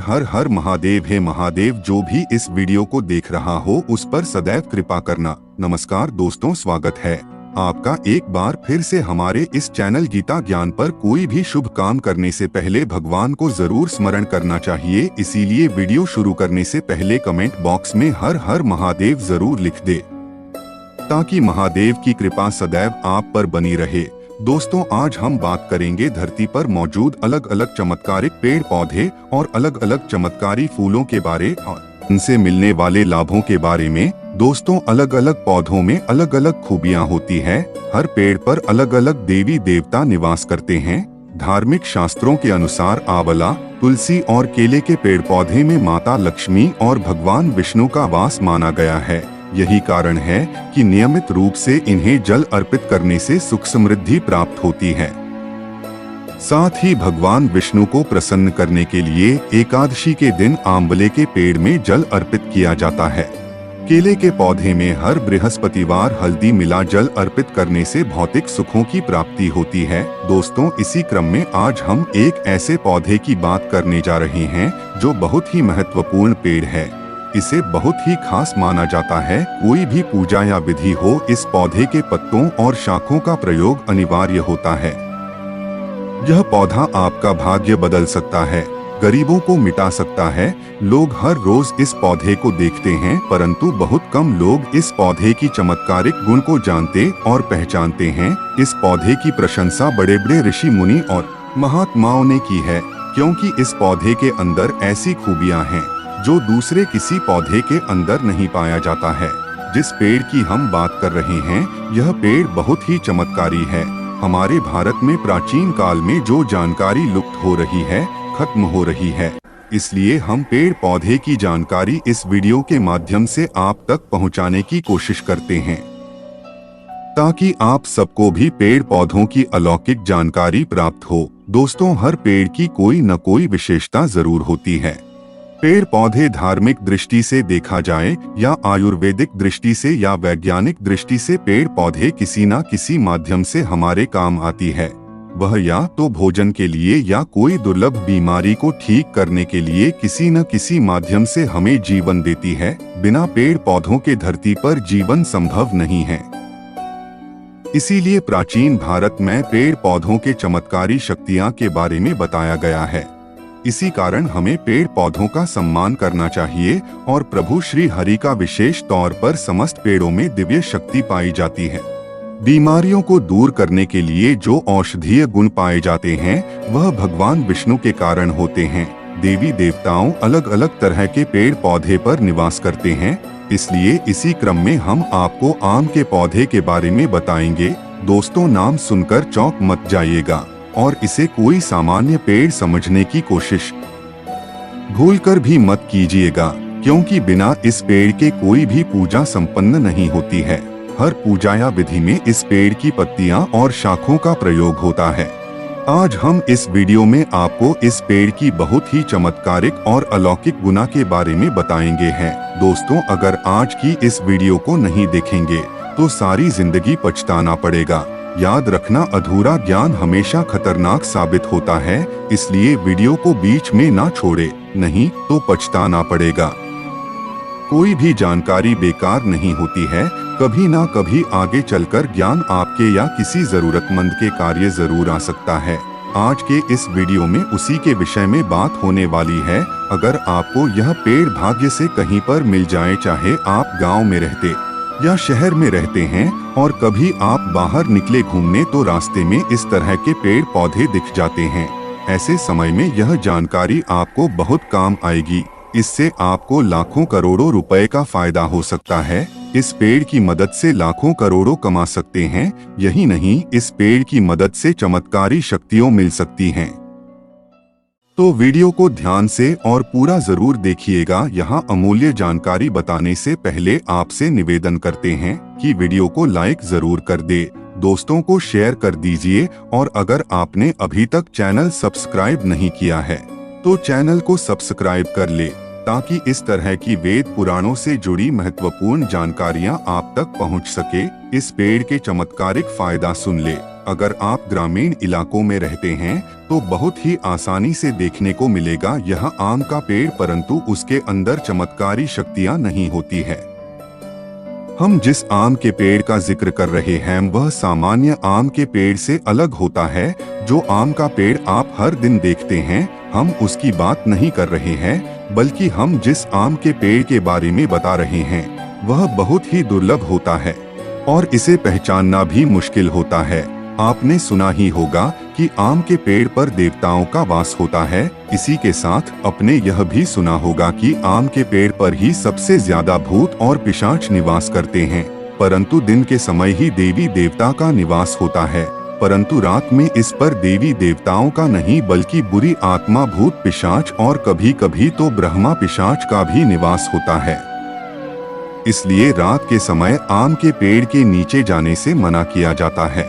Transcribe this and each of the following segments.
हर हर महादेव। है महादेव, जो भी इस वीडियो को देख रहा हो उस पर सदैव कृपा करना। नमस्कार दोस्तों, स्वागत है आपका एक बार फिर से हमारे इस चैनल गीता ज्ञान पर। कोई भी शुभ काम करने से पहले भगवान को जरूर स्मरण करना चाहिए, इसीलिए वीडियो शुरू करने से पहले कमेंट बॉक्स में हर हर महादेव जरूर लिख दे, ताकि महादेव की कृपा सदैव आप पर बनी रहे। दोस्तों, आज हम बात करेंगे धरती पर मौजूद अलग अलग चमत्कारिक पेड़ पौधे और अलग अलग चमत्कारी फूलों के बारे और उनसे मिलने वाले लाभों के बारे में। दोस्तों, अलग अलग पौधों में अलग अलग खूबियां होती है। हर पेड़ पर अलग अलग देवी देवता निवास करते हैं। धार्मिक शास्त्रों के अनुसार आंवला, तुलसी और केले के पेड़ पौधे में माता लक्ष्मी और भगवान विष्णु का वास माना गया है। यही कारण है कि नियमित रूप से इन्हें जल अर्पित करने से सुख समृद्धि प्राप्त होती है। साथ ही भगवान विष्णु को प्रसन्न करने के लिए एकादशी के दिन आंवले के पेड़ में जल अर्पित किया जाता है। केले के पौधे में हर बृहस्पतिवार हल्दी मिला जल अर्पित करने से भौतिक सुखों की प्राप्ति होती है। दोस्तों, इसी क्रम में आज हम एक ऐसे पौधे की बात करने जा रहे हैं जो बहुत ही महत्वपूर्ण पेड़ है। इसे बहुत ही खास माना जाता है। कोई भी पूजा या विधि हो, इस पौधे के पत्तों और शाखों का प्रयोग अनिवार्य होता है। यह पौधा आपका भाग्य बदल सकता है, गरीबों को मिटा सकता है। लोग हर रोज इस पौधे को देखते हैं, परंतु बहुत कम लोग इस पौधे की चमत्कारिक गुण को जानते और पहचानते हैं। इस पौधे की प्रशंसा बड़े बड़े ऋषि मुनि और महात्माओं ने की है, क्योंकि इस पौधे के अंदर ऐसी खूबियां हैं जो दूसरे किसी पौधे के अंदर नहीं पाया जाता है। जिस पेड़ की हम बात कर रहे हैं, यह पेड़ बहुत ही चमत्कारी है। हमारे भारत में प्राचीन काल में जो जानकारी लुप्त हो रही है, खत्म हो रही है, इसलिए हम पेड़ पौधे की जानकारी इस वीडियो के माध्यम से आप तक पहुंचाने की कोशिश करते हैं, ताकि आप सबको भी पेड़ पौधों की अलौकिक जानकारी प्राप्त हो। दोस्तों, हर पेड़ की कोई न कोई विशेषता जरूर होती है। पेड़ पौधे धार्मिक दृष्टि से देखा जाए या आयुर्वेदिक दृष्टि से या वैज्ञानिक दृष्टि से, पेड़ पौधे किसी न किसी माध्यम से हमारे काम आती है। वह या तो भोजन के लिए या कोई दुर्लभ बीमारी को ठीक करने के लिए किसी न किसी माध्यम से हमें जीवन देती है। बिना पेड़ पौधों के धरती पर जीवन संभव नहीं है। इसीलिए प्राचीन भारत में पेड़ पौधों के चमत्कारी शक्तियां के बारे में बताया गया है। इसी कारण हमें पेड़ पौधों का सम्मान करना चाहिए और प्रभु श्री हरि का विशेष तौर पर समस्त पेड़ों में दिव्य शक्ति पाई जाती है। बीमारियों को दूर करने के लिए जो औषधीय गुण पाए जाते हैं, वह भगवान विष्णु के कारण होते हैं। देवी देवताओं अलग अलग तरह के पेड़ पौधे पर निवास करते हैं, इसलिए इसी क्रम में हम आपको आम के पौधे के बारे में बताएंगे। दोस्तों, नाम सुनकर चौंक मत जाइएगा और इसे कोई सामान्य पेड़ समझने की कोशिश भूलकर भी मत कीजिएगा, क्योंकि बिना इस पेड़ के कोई भी पूजा संपन्न नहीं होती है। हर पूजा या विधि में इस पेड़ की पत्तियां और शाखों का प्रयोग होता है। आज हम इस वीडियो में आपको इस पेड़ की बहुत ही चमत्कारिक और अलौकिक गुना के बारे में बताएंगे हैं। दोस्तों, अगर आज की इस वीडियो को नहीं देखेंगे तो सारी जिंदगी पछताना पड़ेगा। याद रखना, अधूरा ज्ञान हमेशा खतरनाक साबित होता है, इसलिए वीडियो को बीच में ना छोड़े, नहीं तो पछताना पड़ेगा। कोई भी जानकारी बेकार नहीं होती है। कभी ना कभी आगे चलकर ज्ञान आपके या किसी जरूरतमंद के कार्य जरूर आ सकता है। आज के इस वीडियो में उसी के विषय में बात होने वाली है। अगर आपको यह पेड़ भाग्य से कहीं पर मिल जाए, चाहे आप गाँव में रहते या शहर में रहते हैं, और कभी आप बाहर निकले घूमने तो रास्ते में इस तरह के पेड़ पौधे दिख जाते हैं, ऐसे समय में यह जानकारी आपको बहुत काम आएगी। इससे आपको लाखों करोड़ों रुपए का फायदा हो सकता है। इस पेड़ की मदद से लाखों करोड़ों कमा सकते हैं। यही नहीं, इस पेड़ की मदद से चमत्कारी शक्तियां मिल सकती हैं। तो वीडियो को ध्यान से और पूरा जरूर देखिएगा। यहाँ अमूल्य जानकारी बताने से पहले आपसे निवेदन करते हैं कि वीडियो को लाइक जरूर कर दे, दोस्तों को शेयर कर दीजिए, और अगर आपने अभी तक चैनल सब्सक्राइब नहीं किया है तो चैनल को सब्सक्राइब कर ले, ताकि इस तरह की वेद पुराणों से जुड़ी महत्वपूर्ण जानकारियाँ आप तक पहुँच सके। इस पेड़ के चमत्कारिक फायदा सुन ले। अगर आप ग्रामीण इलाकों में रहते हैं तो बहुत ही आसानी से देखने को मिलेगा यह आम का पेड़, परंतु उसके अंदर चमत्कारी शक्तियां नहीं होती है। हम जिस आम के पेड़ का जिक्र कर रहे हैं वह सामान्य आम के पेड़ से अलग होता है। जो आम का पेड़ आप हर दिन देखते हैं, हम उसकी बात नहीं कर रहे हैं, बल्कि हम जिस आम के पेड़ के बारे में बता रहे हैं वह बहुत ही दुर्लभ होता है और इसे पहचानना भी मुश्किल होता है। आपने सुना ही होगा कि आम के पेड़ पर देवताओं का वास होता है। इसी के साथ आपने यह भी सुना होगा कि आम के पेड़ पर ही सबसे ज्यादा भूत और पिशाच निवास करते हैं, परंतु दिन के समय ही देवी देवता का निवास होता है, परंतु रात में इस पर देवी देवताओं का नहीं बल्कि बुरी आत्मा, भूत, पिशाच और कभी कभी तो ब्रह्मा पिशाच का भी निवास होता है। इसलिए रात के समय आम के पेड़ के नीचे जाने से मना किया जाता है।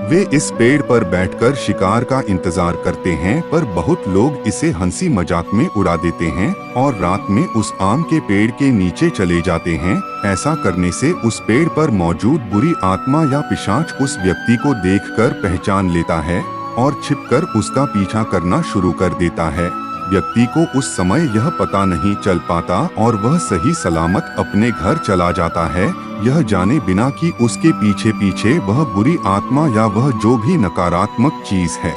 वे इस पेड़ पर बैठकर शिकार का इंतजार करते हैं, पर बहुत लोग इसे हंसी मजाक में उड़ा देते हैं और रात में उस आम के पेड़ के नीचे चले जाते हैं। ऐसा करने से उस पेड़ पर मौजूद बुरी आत्मा या पिशाच उस व्यक्ति को देखकर पहचान लेता है और छिपकर उसका पीछा करना शुरू कर देता है। व्यक्ति को उस समय यह पता नहीं चल पाता और वह सही सलामत अपने घर चला जाता है, यह जाने बिना कि उसके पीछे पीछे वह बुरी आत्मा या वह जो भी नकारात्मक चीज है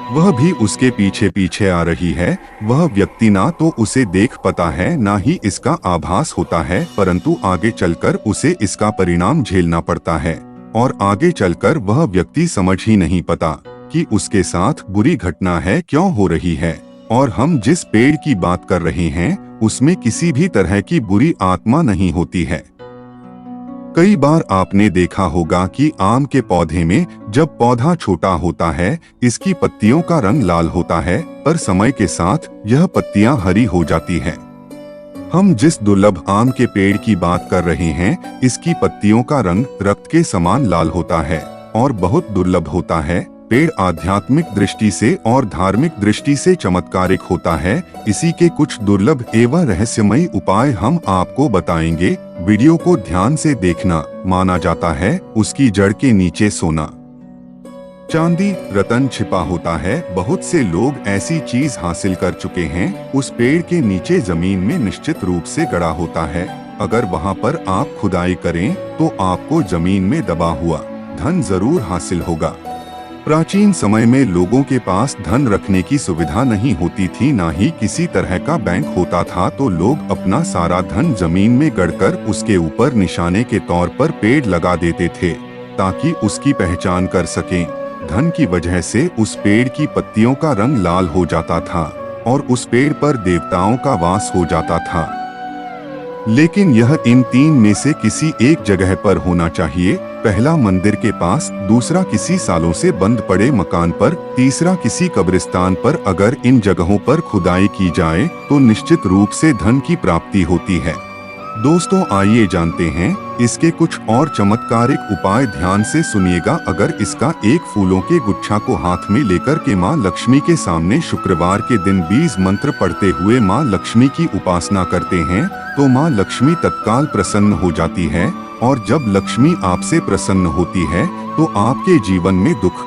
वह भी उसके पीछे पीछे आ रही है। वह व्यक्ति ना तो उसे देख पाता है, ना ही इसका आभास होता है, परंतु आगे चलकर उसे इसका परिणाम झेलना पड़ता है और आगे चलकर वह व्यक्ति समझ ही नहीं पाता कि उसके साथ बुरी घटना है क्यों हो रही है। और हम जिस पेड़ की बात कर रहे हैं उसमें किसी भी तरह की बुरी आत्मा नहीं होती है। कई बार आपने देखा होगा कि आम के पौधे में जब पौधा छोटा होता है इसकी पत्तियों का रंग लाल होता है, पर समय के साथ यह पत्तियां हरी हो जाती हैं। हम जिस दुर्लभ आम के पेड़ की बात कर रहे हैं इसकी पत्तियों का रंग रक्त के समान लाल होता है और बहुत दुर्लभ होता है। पेड़ आध्यात्मिक दृष्टि से और धार्मिक दृष्टि से चमत्कारिक होता है। इसी के कुछ दुर्लभ एवं रहस्यमयी उपाय हम आपको बताएंगे। वीडियो को ध्यान से देखना। माना जाता है उसकी जड़ के नीचे सोना, चांदी, रत्न छिपा होता है। बहुत से लोग ऐसी चीज हासिल कर चुके हैं। उस पेड़ के नीचे जमीन में निश्चित रूप से गड़ा होता है। अगर वहां पर आप खुदाई करें तो आपको जमीन में दबा हुआ धन जरूर हासिल होगा। प्राचीन समय में लोगों के पास धन रखने की सुविधा नहीं होती थी, ना ही किसी तरह का बैंक होता था, तो लोग अपना सारा धन जमीन में गड़कर उसके ऊपर निशाने के तौर पर पेड़ लगा देते थे ताकि उसकी पहचान कर सकें। धन की वजह से उस पेड़ की पत्तियों का रंग लाल हो जाता था और उस पेड़ पर देवताओं का वास हो जाता था। लेकिन यह इन तीन में से किसी एक जगह पर होना चाहिए। पहला मंदिर के पास, दूसरा किसी सालों से बंद पड़े मकान पर, तीसरा किसी कब्रिस्तान पर। अगर इन जगहों पर खुदाई की जाए तो निश्चित रूप से धन की प्राप्ति होती है। दोस्तों आइए जानते हैं इसके कुछ और चमत्कारिक उपाय। ध्यान से सुनिएगा। अगर इसका एक फूलों के गुच्छा को हाथ में लेकर के माँ लक्ष्मी के सामने शुक्रवार के दिन 20 मंत्र पढ़ते हुए माँ लक्ष्मी की उपासना करते हैं तो माँ लक्ष्मी तत्काल प्रसन्न हो जाती है और जब लक्ष्मी आपसे प्रसन्न होती है तो आपके जीवन में दुख,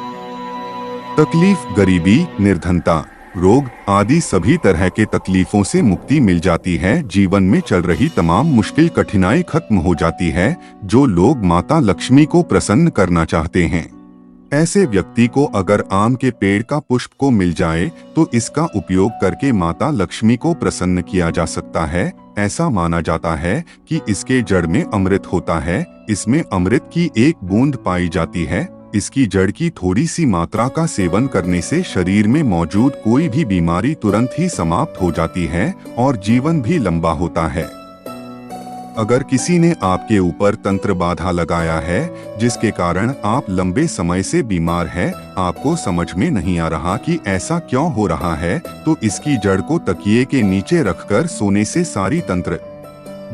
तकलीफ, गरीबी, निर्धनता, रोग आदि सभी तरह के तकलीफों से मुक्ति मिल जाती है। जीवन में चल रही तमाम मुश्किल कठिनाई खत्म हो जाती है। जो लोग माता लक्ष्मी को प्रसन्न करना चाहते हैं ऐसे व्यक्ति को अगर आम के पेड़ का पुष्प को मिल जाए तो इसका उपयोग करके माता लक्ष्मी को प्रसन्न किया जा सकता है। ऐसा माना जाता है कि इसके जड़ में अमृत होता है। इसमें अमृत की एक बूंद पाई जाती है। इसकी जड़ की थोड़ी सी मात्रा का सेवन करने से शरीर में मौजूद कोई भी बीमारी तुरंत ही समाप्त हो जाती है और जीवन भी लंबा होता है। अगर किसी ने आपके ऊपर तंत्र बाधा लगाया है जिसके कारण आप लंबे समय से बीमार हैं, आपको समझ में नहीं आ रहा कि ऐसा क्यों हो रहा है, तो इसकी जड़ को तकिए के नीचे रखकर सोने से सारी तंत्र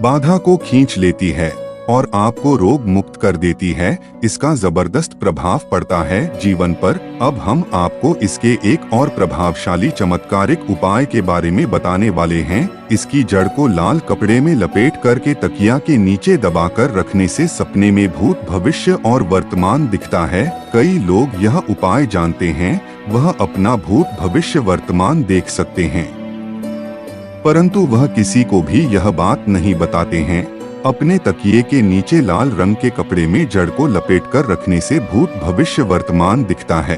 बाधा को खींच लेती है। और आपको रोग मुक्त कर देती है। इसका जबरदस्त प्रभाव पड़ता है जीवन पर। अब हम आपको इसके एक और प्रभावशाली चमत्कारिक उपाय के बारे में बताने वाले हैं। इसकी जड़ को लाल कपड़े में लपेट करके तकिया के नीचे दबाकर रखने से सपने में भूत, भविष्य और वर्तमान दिखता है। कई लोग यह उपाय जानते हैं, वह अपना भूत, भविष्य, वर्तमान देख सकते हैं, परंतु वह किसी को भी यह बात नहीं बताते हैं। अपने तकिए के नीचे लाल रंग के कपड़े में जड़ को लपेटकर रखने से भूत, भविष्य, वर्तमान दिखता है।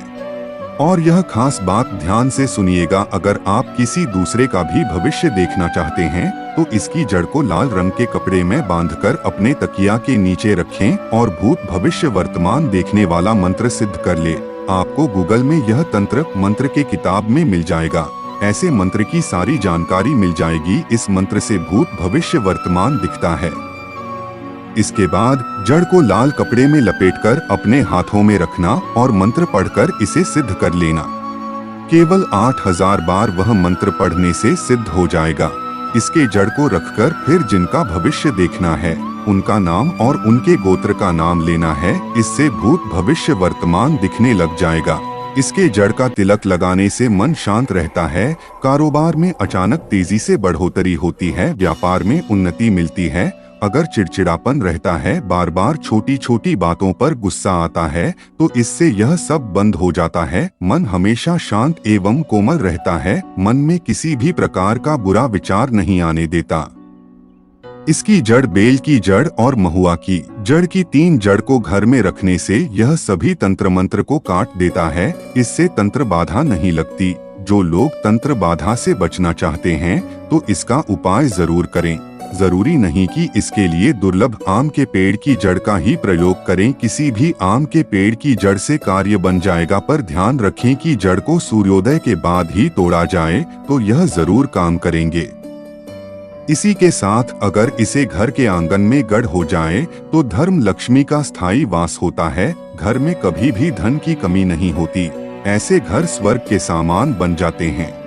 और यह खास बात ध्यान से सुनिएगा, अगर आप किसी दूसरे का भी भविष्य देखना चाहते हैं तो इसकी जड़ को लाल रंग के कपड़े में बांधकर अपने तकिया के नीचे रखें और भूत, भविष्य, वर्तमान देखने वाला मंत्र सिद्ध कर ले। आपको गूगल में यह तंत्र मंत्र के किताब में मिल जाएगा। ऐसे मंत्र की सारी जानकारी मिल जाएगी। इस मंत्र से भूत, भविष्य, वर्तमान दिखता है। इसके बाद जड़ को लाल कपड़े में लपेटकर अपने हाथों में रखना और मंत्र पढ़कर इसे सिद्ध कर लेना। केवल 8000 बार वह मंत्र पढ़ने से सिद्ध हो जाएगा। इसके जड़ को रखकर फिर जिनका भविष्य देखना है उनका नाम और उनके गोत्र का नाम लेना है। इससे भूत, भविष्य, वर्तमान दिखने लग जाएगा। इसके जड़ का तिलक लगाने से मन शांत रहता है। कारोबार में अचानक तेजी से बढ़ोतरी होती है। व्यापार में उन्नति मिलती है। अगर चिड़चिड़ापन रहता है, बार बार छोटी छोटी बातों पर गुस्सा आता है, तो इससे यह सब बंद हो जाता है। मन हमेशा शांत एवं कोमल रहता है। मन में किसी भी प्रकार का बुरा विचार नहीं आने देता। इसकी जड़ बेल की जड़ और महुआ की जड़ की 3 जड़ को घर में रखने से यह सभी तंत्र मंत्र को काट देता है। इससे तंत्र बाधा नहीं लगती। जो लोग तंत्र बाधा से बचना चाहते हैं तो इसका उपाय जरूर करें। जरूरी नहीं कि इसके लिए दुर्लभ आम के पेड़ की जड़ का ही प्रयोग करें। किसी भी आम के पेड़ की जड़ से कार्य बन जाएगा, पर ध्यान रखें कि जड़ को सूर्योदय के बाद ही तोड़ा जाए तो यह जरूर काम करेंगे। इसी के साथ अगर इसे घर के आंगन में गड़ हो जाए तो धर्म लक्ष्मी का स्थायी वास होता है। घर में कभी भी धन की कमी नहीं होती। ऐसे घर स्वर्ग के समान बन जाते हैं।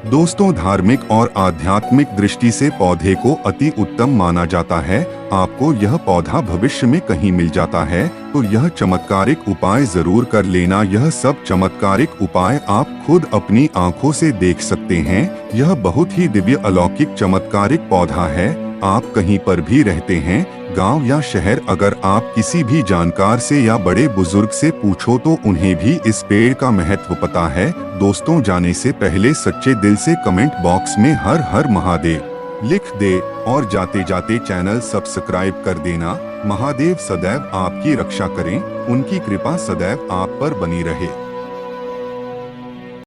दोस्तों, धार्मिक और आध्यात्मिक दृष्टि से पौधे को अति उत्तम माना जाता है। आपको यह पौधा भविष्य में कहीं मिल जाता है तो यह चमत्कारिक उपाय जरूर कर लेना। यह सब चमत्कारिक उपाय आप खुद अपनी आंखों से देख सकते हैं। यह बहुत ही दिव्य, अलौकिक, चमत्कारिक पौधा है। आप कहीं पर भी रहते हैं, गांव या शहर, अगर आप किसी भी जानकार से या बड़े बुजुर्ग से पूछो तो उन्हें भी इस पेड़ का महत्व पता है। दोस्तों, जाने से पहले सच्चे दिल से कमेंट बॉक्स में हर हर महादेव लिख दे और जाते जाते चैनल सब्सक्राइब कर देना। महादेव सदैव आपकी रक्षा करें, उनकी कृपा सदैव आप पर बनी रहे।